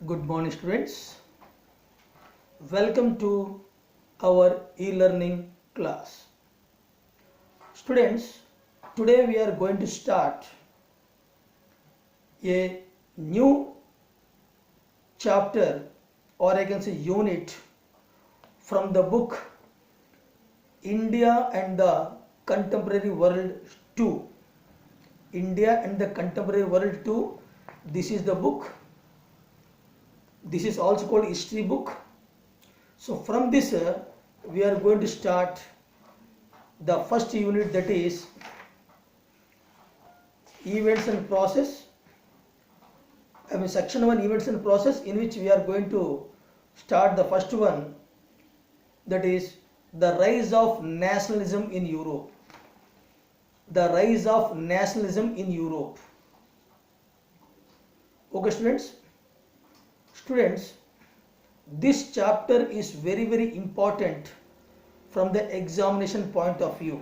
Good morning, students. Welcome to our e-learning class. Students, today we are going to start a new chapter, or I can say unit, from the book India and the Contemporary World 2. India and the Contemporary World 2. This is the book. This is also called history book. So from this we are going to start the first unit, that is events and process. Section 1, events and process, in which we are going to start the first one, that is the rise of nationalism in Europe. The rise of nationalism in Europe. Okay, students. Students, this chapter is very important from the examination point of view.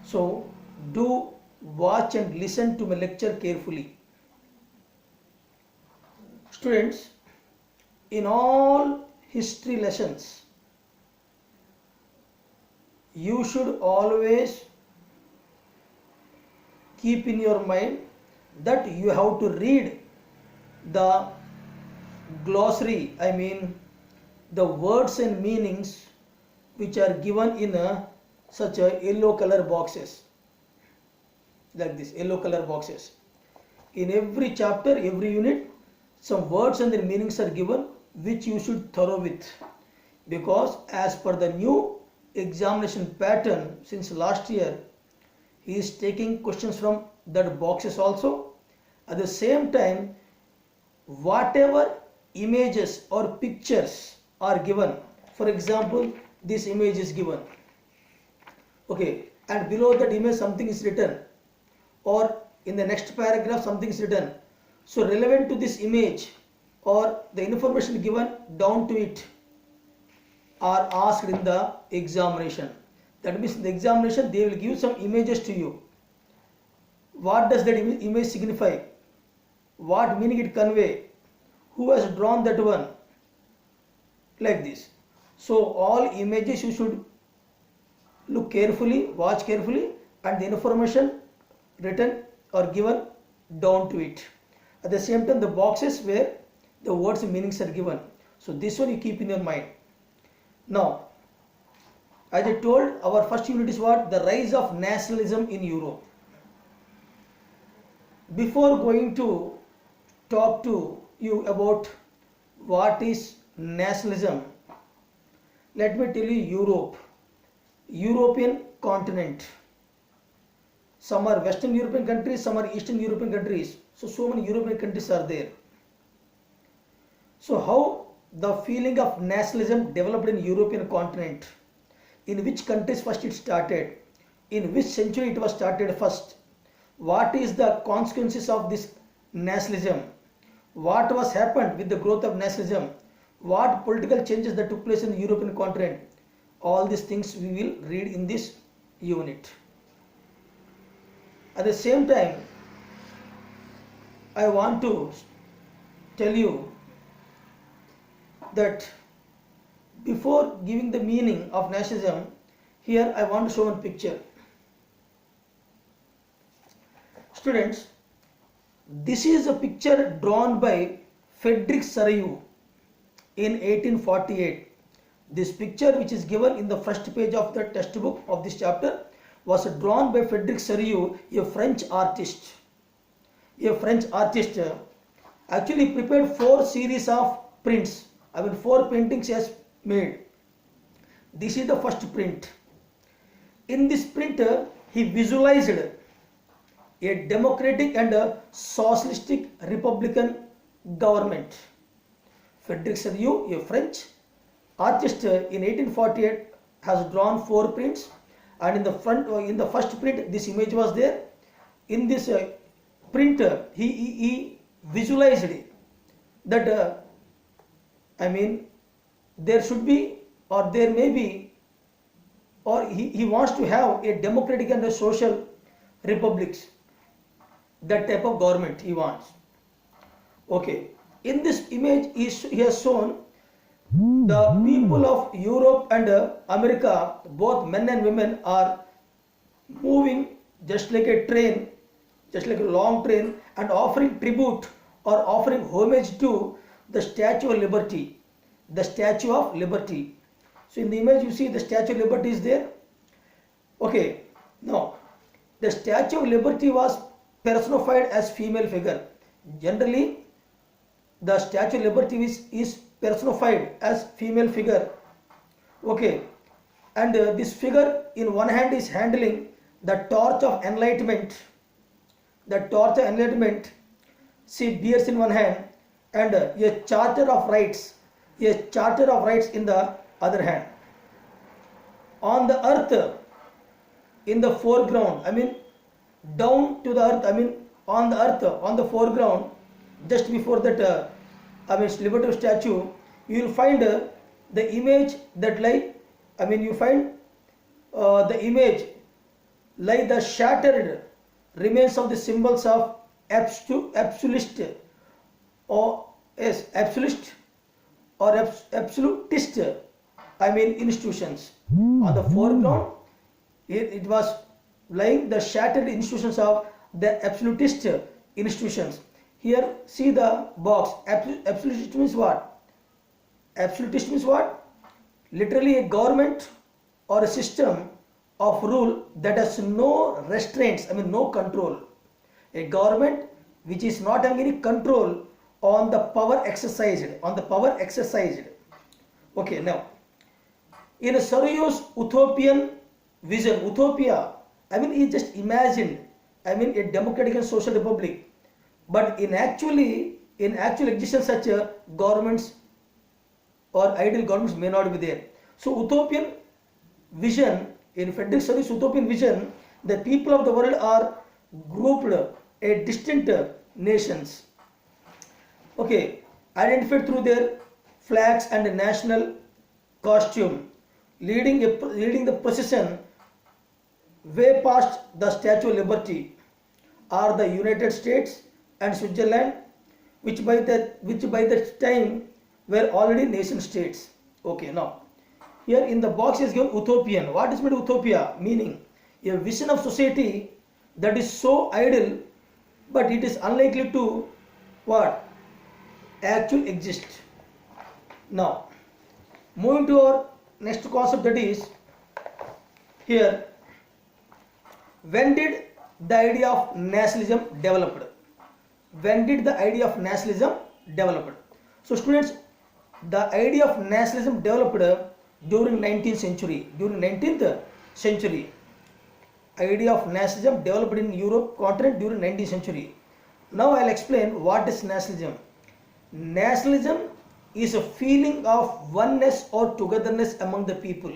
So do watch and listen to my lecture carefully. Students, in all history lessons, you should always keep in your mind that you have to read the glossary, the words and meanings which are given in such a yellow color boxes, like this yellow color boxes. In every chapter, every unit, some words and their meanings are given, which you should thorough with, because as per the new examination pattern since last year, he is taking questions from that boxes also. At the same time, whatever images or pictures are given, for example, this image is given, okay, and below that image something is written, or in the next paragraph something is written, so relevant to this image or the information given down to it are asked in the examination. That means in the examination they will give some images to you. What does that image signify? What meaning it convey? Who has drawn that one? Like this. So all images you should look carefully, watch carefully, and the information written or given down to it. At the same time, the boxes where the words and meanings are given. So this one you keep in your mind. Now, as I told, our first unit is what? The rise of nationalism in Europe. Before going to talk to you about what is nationalism, let me tell you Europe, European continent. Some are Western European countries, some are Eastern European countries. So many European countries are there. So how the feeling of nationalism developed in European continent? In which countries first it started? In which century it was started first? What is the consequences of this nationalism? What was happened with the growth of nationalism? What political changes that took place in the European continent? All these things we will read in this unit. At the same time, I want to tell you that before giving the meaning of nationalism, here I want to show one picture. Students, this is a picture drawn by Frederick Sarajevo in 1848. This picture, which is given in the first page of the textbook of this chapter, was drawn by Frederick Sarajevo, a French artist. A French artist actually prepared 4 series of prints. 4 paintings he has made. This is the first print. In this print, he visualized a democratic and a socialistic republican government. Frederick Sarajevo, a French artist, in 1848 has drawn 4 prints, and in the first print this image was there. In this print he visualized that there should be, or there may be, or he wants to have a democratic and a social republics. That type of government he wants. Okay. in this image he has shown the people of Europe and America, both men and women, are moving just like a train, just like a long train, and offering tribute or offering homage to the Statue of Liberty. The Statue of Liberty. So in the image you see the Statue of Liberty is there. Okay, now the Statue of Liberty was personified as female figure. Generally, the Statue of Liberty is personified as female figure. Okay, and this figure in one hand is handling the torch of enlightenment. The torch of enlightenment, she bears in one hand, and a charter of rights, in the other hand. On the earth, in the foreground, I mean down to the earth, I mean on the earth, on the foreground, just before that Liberty statue, you will find the image that you find the image like the shattered remains of the symbols of absolutist or absolutist institutions. On the foreground, it was lying the shattered institutions of the absolutist institutions. Here, see the box. Absolutist means what? Absolutist means what? Literally a government or a system of rule that has no restraints, no control. A government which is not having any control on the power exercised, Okay, now, in Soro's utopian vision, utopia, he just imagined, a democratic and social republic. But in actual existence, such governments or ideal governments may not be there. So utopian vision, in Frederick Soro's utopian vision, the people of the world are grouped at distant nations. Okay, identified through their flags and national costume, leading the procession way past the Statue of Liberty are the United States and Switzerland, which by that time were already nation states. Okay, now here in the box is given utopian. What is meant utopia? Meaning a vision of society that is so ideal, but it is unlikely to what? Actually exist. Now, moving to our next concept, that is here, when did the idea of nationalism developed? When did the idea of nationalism developed? So students, the idea of nationalism developed during 19th century. During 19th century, idea of nationalism developed in Europe continent during 19th century. Now I'll explain what is nationalism. Nationalism is a feeling of oneness or togetherness among the people.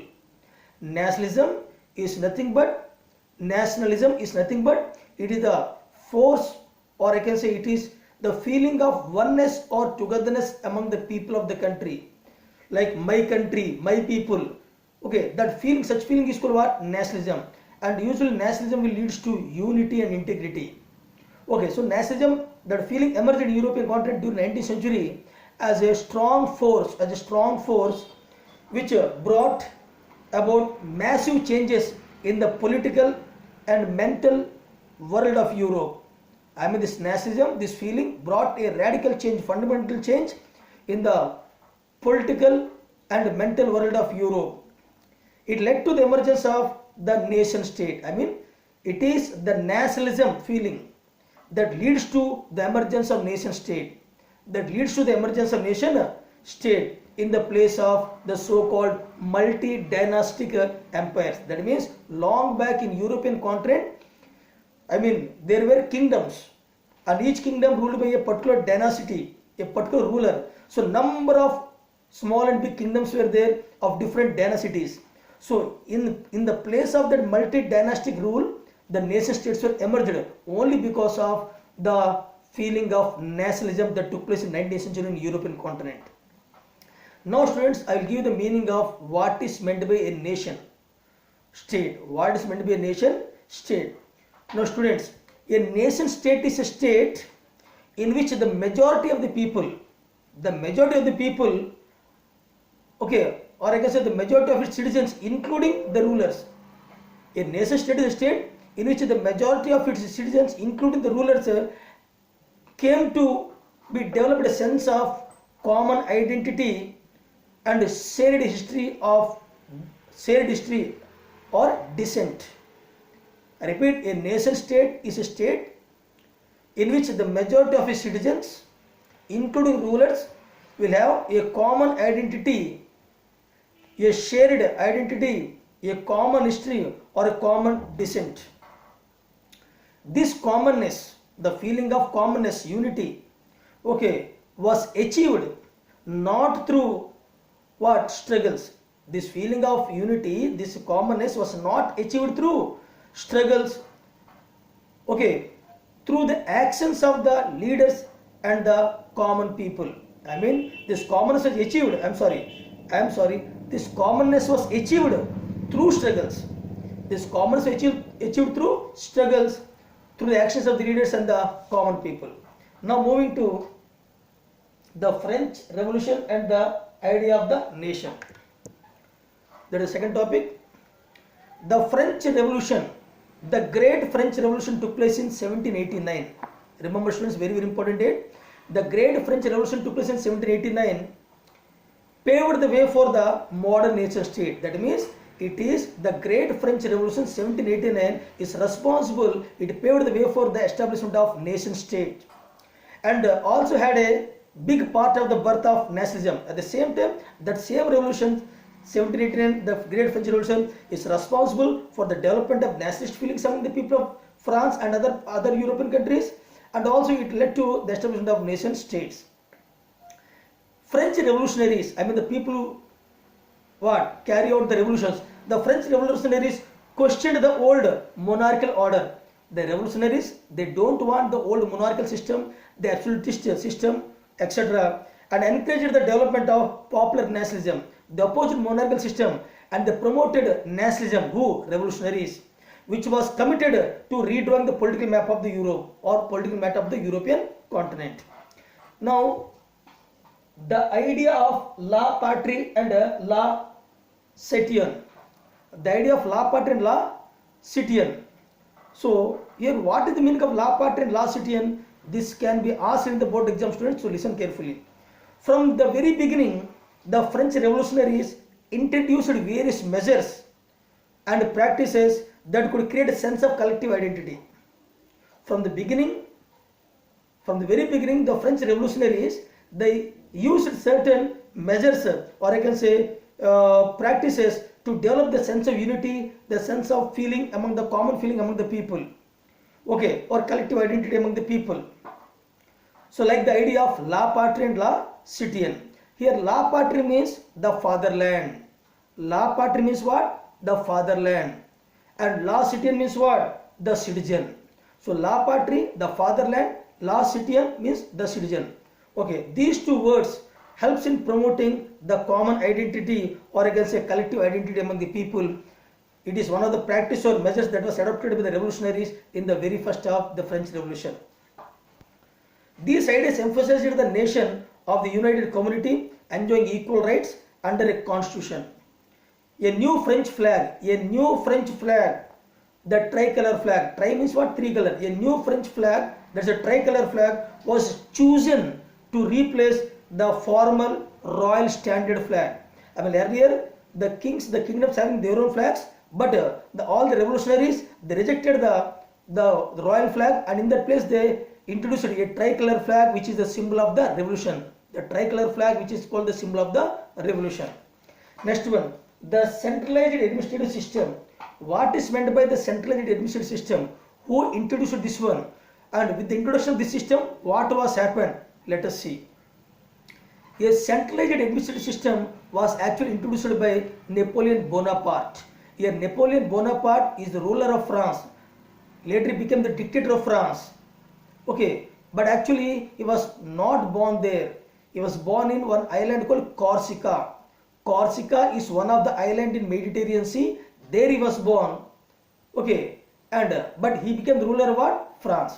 Nationalism is nothing but it is the force, or I can say it is the feeling of oneness or togetherness among the people of the country. Like my country, my people. Okay, that feeling, such feeling is called what? Nationalism. And usually nationalism will leads to unity and integrity. Okay, so nationalism, that feeling emerged in European continent during 19th century as a strong force, which brought about massive changes in the political and mental world of Europe. This nationalism, this feeling brought a radical change, fundamental change in the political and mental world of Europe. It led to the emergence of the nation state. It is the nationalism feeling that leads to the emergence of nation state, in the place of the so-called multi-dynastic empires. That means long back in European continent, there were kingdoms, and each kingdom ruled by a particular dynasty, a particular ruler. So number of small and big kingdoms were there of different dynastities. So in the place of that multi-dynastic rule, the nation states were emerged only because of the feeling of nationalism that took place in 19th century in European continent. Now students, I will give the meaning of what is meant by a nation state. What is meant by a nation state? Now students, a nation state is a state in which the majority of the people, the majority of the people, okay, or I can say the majority of its citizens, including the rulers. A nation state is a state in which the majority of its citizens, including the rulers, came to be developed a sense of common identity and shared history or descent. I repeat, a nation state is a state in which the majority of its citizens, including rulers, will have a common identity, a shared identity, a common history or a common descent. This commonness, the feeling of commonness, unity, okay, was achieved not through what struggles. This feeling of unity, this commonness was not achieved through struggles, okay, through the actions of the leaders and the common people. I mean, this commonness was achieved, I'm sorry, this commonness was achieved through struggles. This commonness was achieved through struggles, through the actions of the leaders and the common people. Now moving to the French Revolution and the idea of the nation. That is the second topic. The French Revolution, the Great French Revolution took place in 1789. Remember students, very important date. The Great French Revolution took place in 1789, paved the way for the modern nation state. That means it is the Great French Revolution 1789 is responsible, it paved the way for the establishment of nation state and also had a big part of the birth of nationalism. At the same time, that same revolution 1789, the Great French Revolution, is responsible for the development of nationalist feelings among the people of France and other European countries, and also it led to the establishment of nation states. French revolutionaries, I mean the people who carry out the revolutions, the French revolutionaries questioned the old monarchical order. The revolutionaries, they don't want the old monarchical system, the absolutist system, etc., and encouraged the development of popular nationalism. They opposed monarchical system and they promoted nationalism. Who? Revolutionaries, which was committed to redrawing the political map of the Europe or political map of the European continent. Now, the idea of la patrie and la citoyen. The idea of la patrie and la citoyen. So, here what is the meaning of la patrie and la citoyen? This can be asked in the board exam, students, so listen carefully. From the very beginning, the French revolutionaries introduced various measures and practices that could create a sense of collective identity. From the very beginning, the French revolutionaries, they used certain measures, or I can say practices, to develop the sense of unity, the sense of feeling among the common feeling among the people, okay, or collective identity among the people. So like the idea of la patrie and la citoyen. Here la patrie means the fatherland. La patrie means what? The fatherland. And la citoyen means what? The citizen. So la patrie, the fatherland, la citoyen means the citizen. Okay, these two words helps in promoting the common identity, or I can say collective identity among the people. It is one of the practice or measures that was adopted by the revolutionaries in the very first of the French Revolution. These ideas emphasized the nation of the united community enjoying equal rights under a constitution. A new French flag, the tricolor flag. Tri means what? Three color. A new French flag, that's a tricolor flag, was chosen to replace the former royal standard flag. I mean earlier the kingdoms having their own flags, but all the revolutionaries, they rejected the royal flag, and in that place they introduced a tricolor flag, which is the symbol of the revolution. The tricolor flag, which is called the symbol of the revolution. Next one, the centralized administrative system. What is meant by the centralized administrative system? Who introduced this one? And with the introduction of this system, what was happened? Let us see. A centralized administrative system was actually introduced by Napoleon Bonaparte. Here Napoleon Bonaparte is the ruler of France. Later he became the dictator of France. Okay, but actually he was not born there. He was born in one island called Corsica. Corsica is one of the island in Mediterranean Sea. There he was born. Okay, and but he became the ruler of what? France.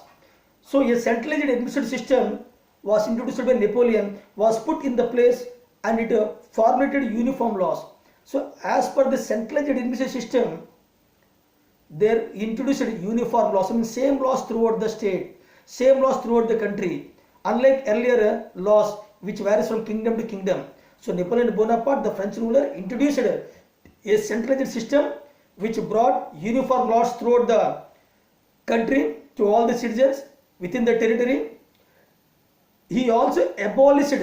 So a centralized administrative system was introduced by Napoleon was put in the place, and it formulated uniform laws. So as per the centralized administration system, they introduced uniform laws, I mean same laws throughout the state, same laws throughout the country, unlike earlier laws which varies from kingdom to kingdom. So Napoleon Bonaparte, the French ruler, introduced a centralized system which brought uniform laws throughout the country to all the citizens within the territory. He also abolished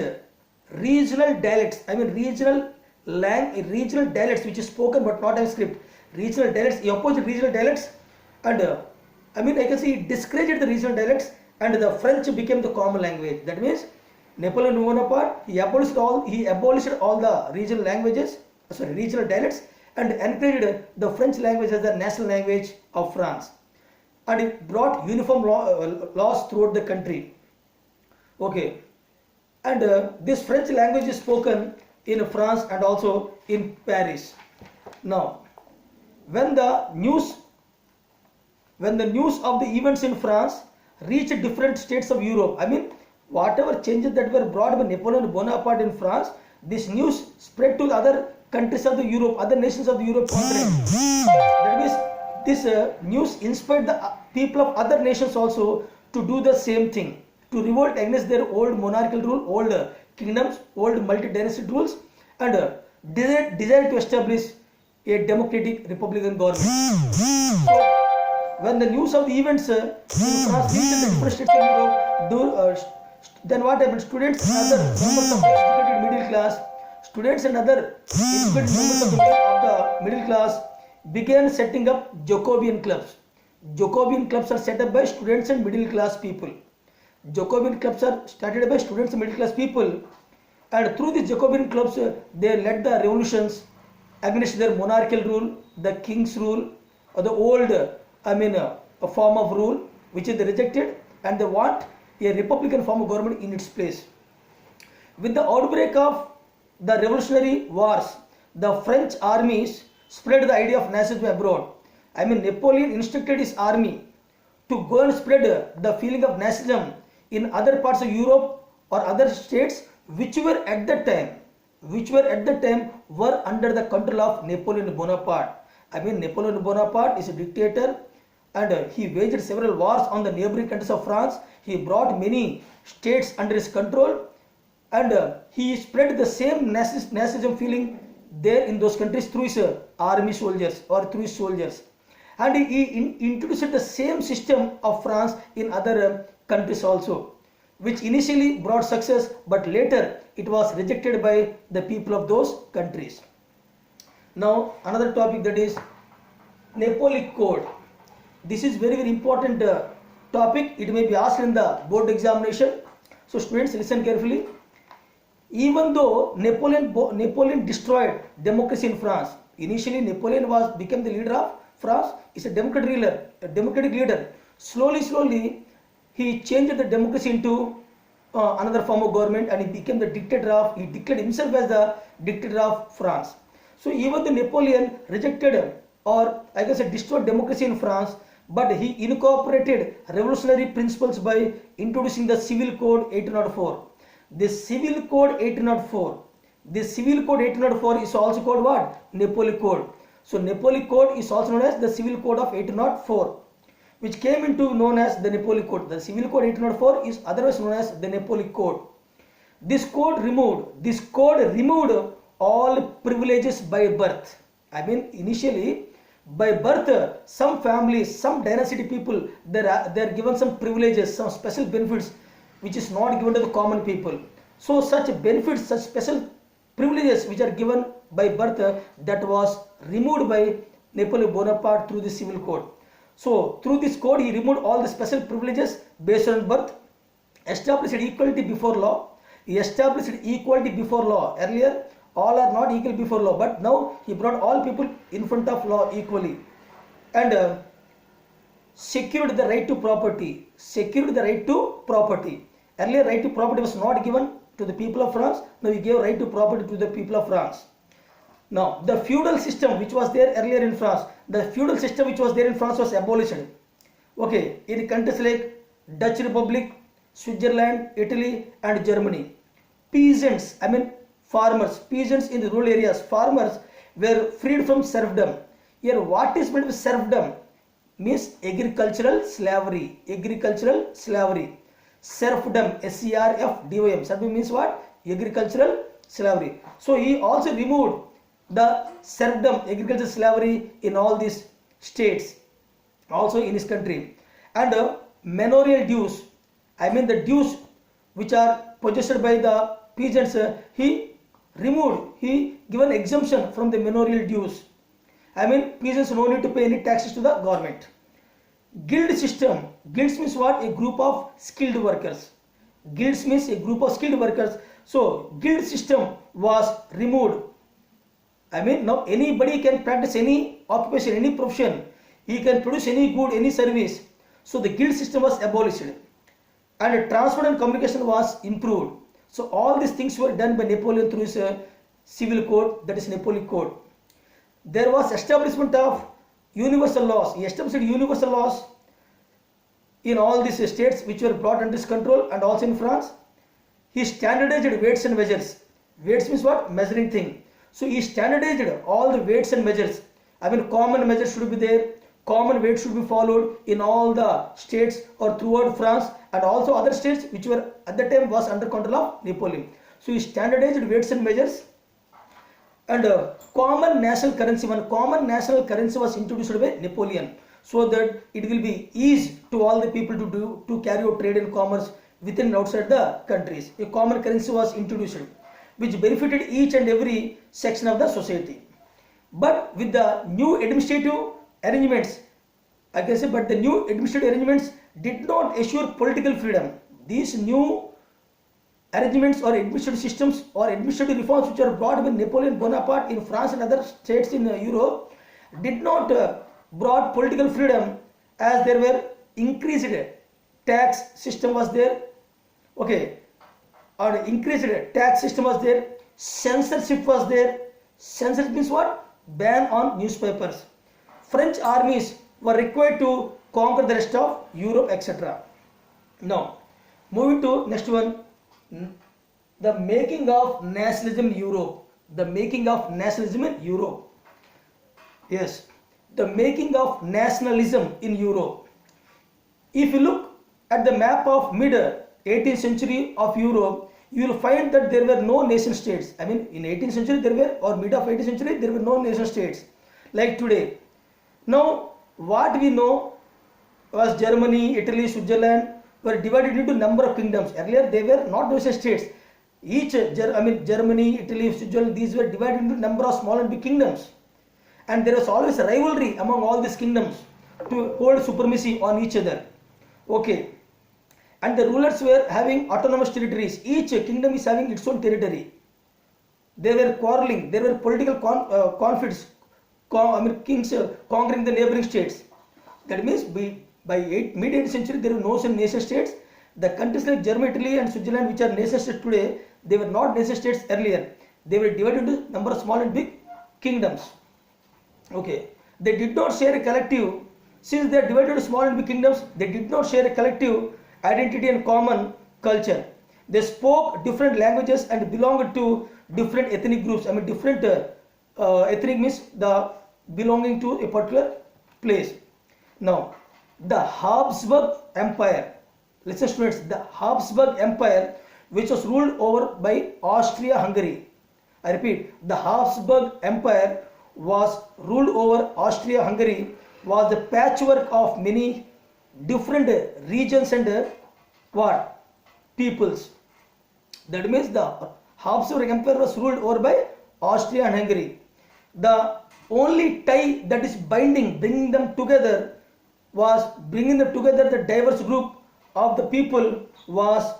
regional dialects, I mean regional dialects which is spoken but not as script. Regional dialects, he opposed regional dialects, and I can say he discouraged the regional dialects, and the French became the common language. That means Napoleon Bonaparte, he abolished all the regional languages, regional dialects, and encouraged the French language as the national language of France, and it brought uniform laws throughout the country. Okay, and this French language is spoken in France and also in Paris. Now, when the news of the events in France reached different states of Europe, I mean whatever changes that were brought by Napoleon Bonaparte in France, this news spread to the other countries of the Europe, other nations of the Europe continent. That means this news inspired the people of other nations also to do the same thing, to revolt against their old monarchical rule, old kingdoms, old multi-dynastic rules, and desired to establish a democratic republican government. So, when the news of the events in France reached the different states of Europe, then what happened? Students and other members of the educated middle class, students and other educated members of the middle class began setting up Jacobean clubs. Jacobean clubs are set up by students and middle class people. Jacobean clubs are started by students and middle class people, and through these Jacobean clubs, they led the revolutions against their monarchical rule, the king's rule, or the old, a form of rule which is rejected, and they want a republican form of government in its place. With the outbreak of the revolutionary wars, the French armies spread the idea of nationalism abroad. Napoleon instructed his army to go and spread the feeling of nationalism in other parts of Europe or other states which were at that time were under the control of Napoleon Bonaparte. Napoleon Bonaparte is a dictator, and he waged several wars on the neighboring countries of France. He brought many states under his control, and he spread the same nationalism feeling there in those countries through his army soldiers or through his soldiers. And he introduced the same system of France in other countries also, which initially brought success, but later it was rejected by the people of those countries. Now another topic, that is Napoleonic Code. This is very important topic. It may be asked in the board examination. So students, listen carefully. Even though Napoleon destroyed democracy in France, initially Napoleon became the leader of France. Is a democratic leader. Slowly he changed the democracy into another form of government, and he became the dictator he declared himself as the dictator of France. So even though Napoleon rejected, or destroyed democracy in France, but he incorporated revolutionary principles by introducing the Civil Code 1804. The Civil Code 1804 is also called what? Napoleonic Code. So Napoleonic Code is also known as the Civil Code of 1804, which came into known as the Napoleonic Code. The Civil Code 1804 is otherwise known as the Napoleonic Code. This code removed all privileges by birth. Initially by birth, some families, some dynasty people, they are given some privileges, some special benefits which is not given to the common people. So such benefits, such special privileges which are given by birth, that was removed by Napoleon Bonaparte through the Civil Code. So through this code, he removed all the special privileges based on birth, established equality before law. He established equality before law. Earlier, all are not equal before law, but now he brought all people in front of law equally, and secured the right to property. Earlier, right to property was not given to the people of France. Now he gave right to property to the people of France. Now the feudal system which was there earlier in France, was abolished. Okay, in countries like Dutch Republic, Switzerland, Italy, and Germany. Peasants, I mean farmers, peasants in the rural areas, farmers were freed from serfdom. Here, what is meant with serfdom? Means agricultural slavery. Agricultural slavery. Serfdom, S-E-R-F-D-O-M. Serfdom means what? Agricultural slavery. So he also removed the serfdom, agricultural slavery in all these states, also in his country. And manorial dues, I mean the dues which are possessed by the peasants, he removed, he given exemption from the manorial dues. I mean peasants no need to pay any taxes to the government. Guild system, guilds means what? A group of skilled workers. Guilds means a group of skilled workers. So guild system was removed. I mean now anybody can practice any occupation, any profession. He can produce any good, any service. So the guild system was abolished. And transport and communication was improved. So all these things were done by Napoleon through his civil code, that is Napoleonic code. There was establishment of universal laws. He established universal laws in all these states which were brought under his control, and also in France. He standardized weights and measures. Weights means what? Measuring thing. So he standardized all the weights and measures. I mean common measures should be there. Common weights should be followed in all the states or throughout France, and also other states which were at the time was under control of Napoleon. So he standardized weights and measures. And common national currency, one common national currency was introduced by Napoleon, so that it will be easy to all the people to carry out trade and commerce within and outside the countries. A common currency was introduced which benefited each and every section of the society. But with the new administrative arrangements, I can say, but the new administrative arrangements did not assure political freedom. These new arrangements or administrative systems or administrative reforms which are brought by Napoleon Bonaparte in France and other states in Europe did not brought political freedom, as there were increased tax system was there, okay, or increased tax system was there, censorship was there. Censorship means what? Ban on newspapers. French armies were required to conquer the rest of Europe, etc. Now, moving to next one, the making of nationalism in Europe. The making of nationalism in Europe. Yes, the making of nationalism in Europe. If you look at the map of mid 18th century of Europe, you will find that there were no nation states. I mean, in 18th century there were, or mid of 18th century there were no nation states like today. Now, what we know was Germany, Italy, Switzerland were divided into number of kingdoms. Earlier they were not nation states. Each, Germany, Italy, Switzerland, these were divided into number of small and big kingdoms. And there was always a rivalry among all these kingdoms to hold supremacy on each other. Okay. And the rulers were having autonomous territories. Each kingdom is having its own territory. They were quarreling. There were political conflicts. Kings conquering the neighboring states. That means by mid-18th century there were no nation states. The countries like Germany, Italy and Switzerland, which are nation states today, they were not nation states earlier. They were divided into number of small and big kingdoms. Okay. They did not share a collective, since they are divided into small and big kingdoms, they did not share a collective identity and common culture. They spoke different languages and belonged to different ethnic groups. I mean different ethnic means the belonging to a particular place. Now, the Habsburg Empire, listen students, the Habsburg Empire, which was ruled over by Austria-Hungary. I repeat, the Habsburg Empire was ruled over Austria-Hungary, was the patchwork of many different regions and what? Peoples. That means the Habsburg Empire was ruled over by Austria and Hungary. The only tie that is bringing them together, the diverse group of the people, was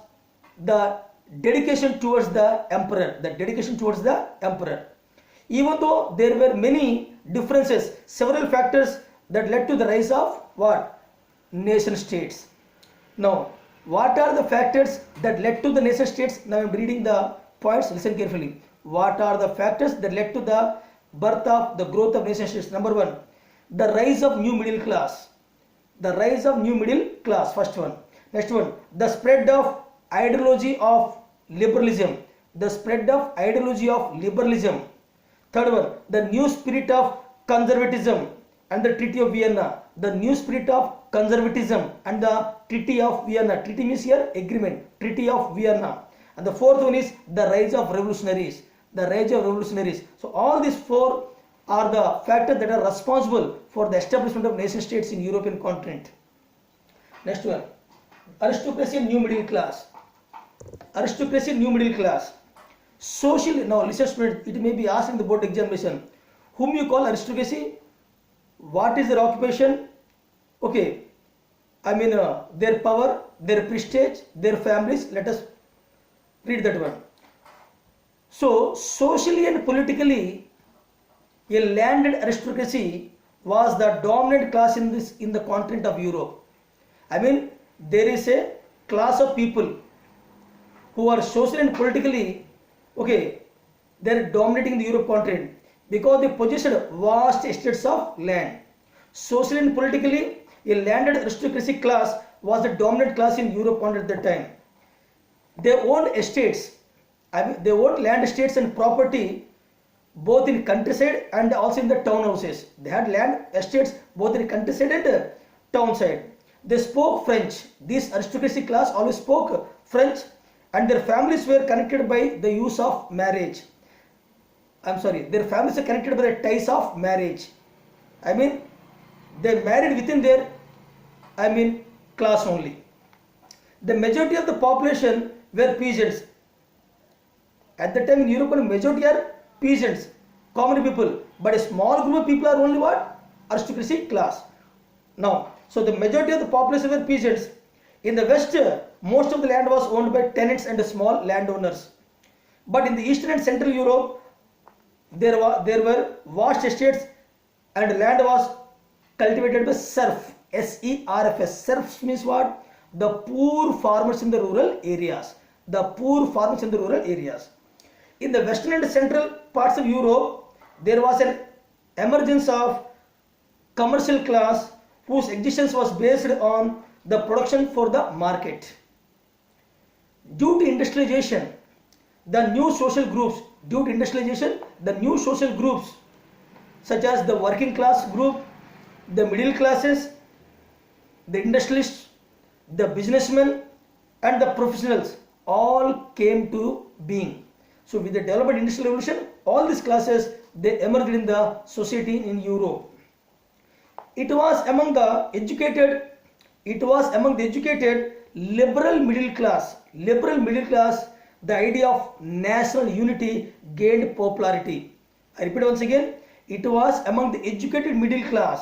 the dedication towards the emperor. The dedication towards the emperor. Even though there were many differences, several factors that led to the rise of what? Nation states. Now, what are the factors that led to the nation states? Now I am reading the points, listen carefully. What are the factors that led to the birth of the growth of nation states? Number one, the rise of new middle class. The rise of new middle class, first one. Next one, the spread of ideology of liberalism. The spread of ideology of liberalism. Third one, the new spirit of conservatism and the Treaty of Vienna. The new spirit of conservatism and the Treaty of Vienna. Treaty means here agreement. Treaty of Vienna. And the fourth one is the rise of revolutionaries. The rise of revolutionaries. So all these four are the factors that are responsible for the establishment of nation states in European continent. Next one, aristocracy and new middle class. Aristocracy and new middle class. Social, now listen students, it may be asked in the board examination, whom you call aristocracy, what is their occupation, okay, I mean their power, their prestige, their families. Let us read that one. So socially and politically, a landed aristocracy was the dominant class in the continent of Europe. I mean, there is a class of people who are socially and politically, okay, they are dominating the Europe continent because they possessed vast estates of land. Socially and politically, a landed aristocracy class was the dominant class in Europe continent at that time. They owned estates, I mean, they owned land estates and property both in countryside and also in the town houses. They had land estates both in countryside and town side. They spoke French. This aristocracy class always spoke French, and their families were connected by the use of marriage. Their families are connected by the ties of marriage. I mean, they married within their, class only. The majority of the population were peasants. At the time in Europe, majority are peasants, common people, but a small group of people are only what? Aristocracy class. Now, so the majority of the population were peasants. In the west, most of the land was owned by tenants and small landowners. But in the eastern and central Europe, there were vast estates and land was cultivated by serf. S-E-R-F-S. Serfs means what? The poor farmers in the rural areas. The poor farmers in the rural areas. In the western and central parts of Europe, there was an emergence of commercial class whose existence was based on the production for the market. Due to industrialization, the new social groups, such as the working class group, the middle classes, the industrialists, the businessmen and the professionals all came to being. So with the development industrial revolution, all these classes, they emerged in the society in Europe. It was among the educated liberal middle class, the idea of national unity gained popularity. I repeat once again, it was among the educated middle class,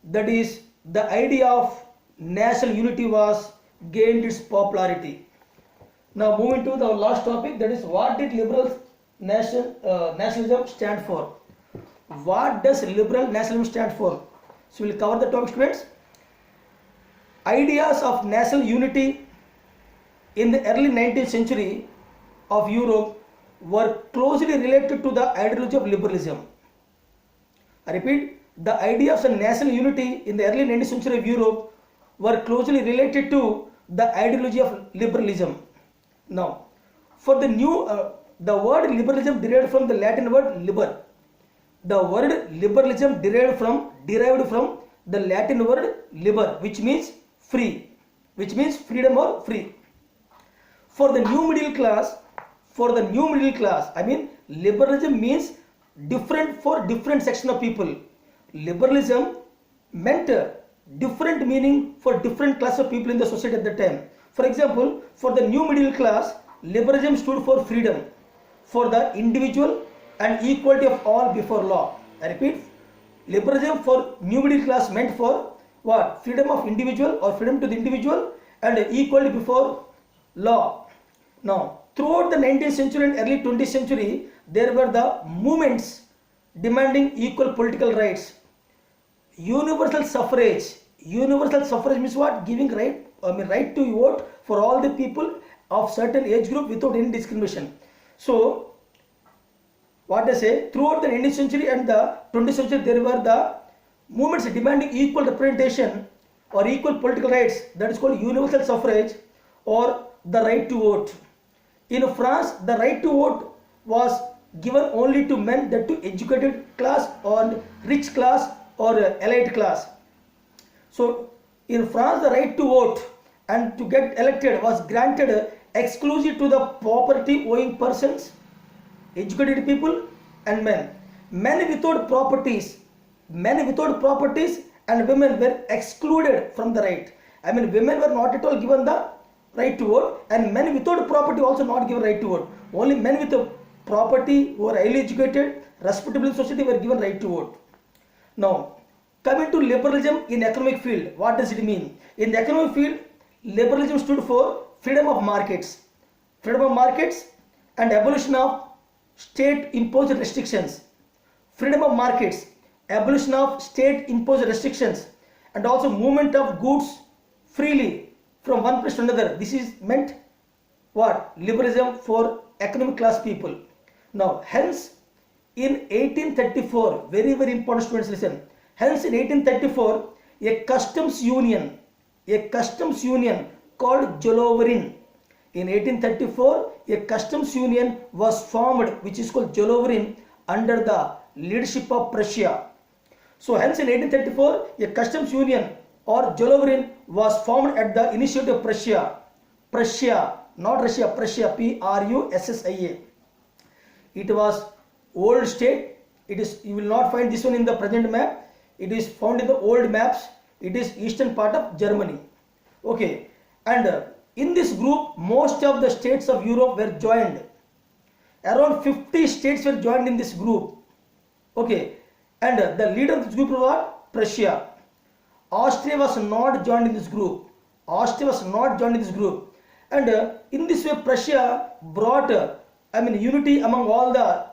that is, the idea of national unity was gained its popularity. Now moving to the last topic, that is, what did liberal nationalism stand for? What does liberal nationalism stand for? So we will cover the topic, students. Ideas of national unity in the early 19th century of Europe were closely related to the ideology of liberalism. I repeat, the ideas of national unity in the early 19th century of Europe were closely related to the ideology of liberalism. Now, for the new, the word liberalism derived from the Latin word liber. The word liberalism derived from the Latin word liber, which means free, which means freedom or free. For the new middle class, liberalism means different for different section of people. Liberalism meant different meaning for different class of people in the society at that time. For example, for the new middle class, liberalism stood for freedom for the individual and equality of all before law. I repeat, liberalism for new middle class meant for what? Freedom of individual or freedom to the individual and equality before law. Now, throughout the 19th century and early 20th century, there were the movements demanding equal political rights. Universal suffrage means what? Giving right to vote for all the people of certain age group without any discrimination. So what they say, throughout the 19th century and the 20th century, there were the movements demanding equal representation or equal political rights, that is called universal suffrage or the right to vote. In France, the right to vote was given only to men, that to educated class or rich class or elite class. So in France, the right to vote and to get elected was granted exclusive to the property owing persons, educated people and men. Men without properties and women were excluded from the right. I mean, women were not at all given the right to vote, and men without property also not given right to vote. Only men with a property who are highly educated, respectable in society were given right to vote. Now, coming to liberalism in economic field, what does it mean? In the economic field, liberalism stood for freedom of markets and abolition of state imposed restrictions. Freedom of markets, abolition of state imposed restrictions, and also movement of goods freely from one place to another. This is meant what? Liberalism for economic class people. Now, hence in 1834, very very important, students listen. Hence in 1834, a customs union called Joloverin. In 1834, a customs union was formed, which is called Joloverin, under the leadership of Prussia. So hence in 1834, a customs union or Joloverin was formed at the initiative of Prussia, not Russia, Prussia, Prussia. It was old state. It is, you will not find this one in the present map. It is found in the old maps. It is eastern part of Germany. Okay, and in this group, most of the states of Europe were joined. Around 50 states were joined in this group. Okay, and the leader of this group was Prussia. Austria was not joined in this group. And in this way, Prussia brought unity among all the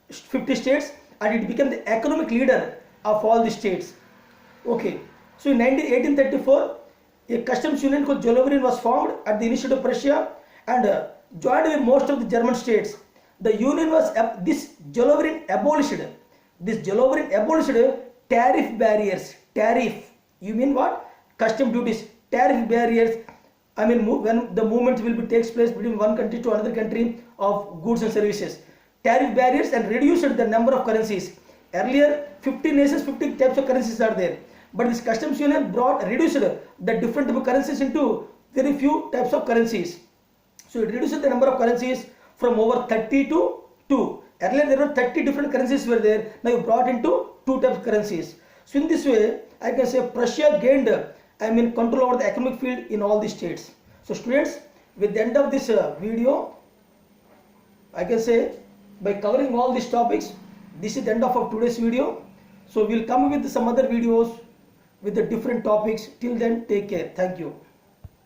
50 states, and it became the economic leader of all the states. Okay, so in 1834, a customs union called Joloverin was formed at the initiative of Prussia and joined with most of the German states. The union was, this Joloverin abolished tariff barriers. Tariff, you mean what? Custom duties, tariff barriers. I mean, when the movement will be takes place between one country to another country of goods and services. Tariff barriers, and reduced the number of currencies. Earlier, 50 nations, 50 types of currencies are there. But this customs union reduced the different type of currencies into very few types of currencies. So it reduced the number of currencies from over 30 to 2. Earlier there were 30 different currencies were there. Now you brought into 2 types of currencies. So in this way, I can say Prussia gained control over the economic field in all the states. So students, with the end of this video, I can say by covering all these topics, this is the end of today's video. So we'll come with some other videos with the different topics. Till then, take care. Thank you.